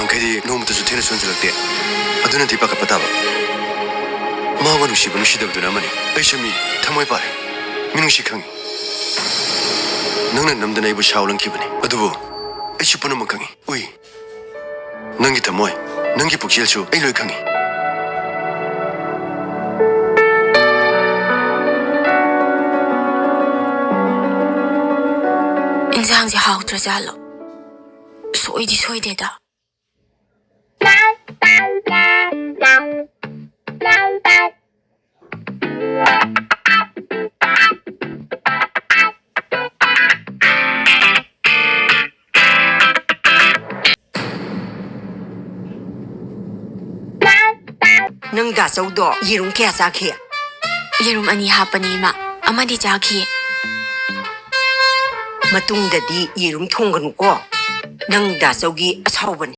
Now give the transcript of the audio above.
ꯅꯍꯥꯟꯈꯩꯗꯤ ꯅꯣꯡꯃꯇꯁꯨ ꯊꯦꯡꯅ ꯁꯣꯟꯖꯜꯂꯛꯇꯦ ꯑꯗꯨꯅꯗꯤ ꯄꯥꯈꯠꯄ ꯇꯥꯕ ꯃꯥꯕꯨ ꯅꯨꯡꯁꯤꯕ ꯅꯨꯡꯁꯤꯗꯕꯗꯨꯅ ꯑꯃꯅꯤ ꯑꯩꯁꯨ ꯃꯤ ꯊꯃꯣꯏ ꯄꯥꯜꯂꯦ ꯃꯤꯅꯨꯡꯁꯤ ꯈꯪꯉꯤ ꯅꯪꯅ ꯅꯝꯗꯅ ꯑꯩꯕꯨ ꯁꯥꯎꯂꯪꯈꯤꯕꯅꯤ ꯑꯗꯨꯕꯨ ꯑꯩꯁꯨ ꯄꯨꯝꯅꯃꯛ ꯈꯪꯉꯤ ꯎꯏ ꯅꯪꯒꯤ ꯊꯃꯣꯏ ꯅꯪꯒꯤ ꯄꯨꯛꯆꯦꯜꯁꯨ ꯑꯩ ꯂꯣꯏ ꯈꯪꯉꯤ 인상이 하우트자로 소이디 소이데다 능다 저도 이름 개사키 예름 아니 하빠니마 아마디 자키 마뚱다디 이름 통근고 능다 저기 아사오번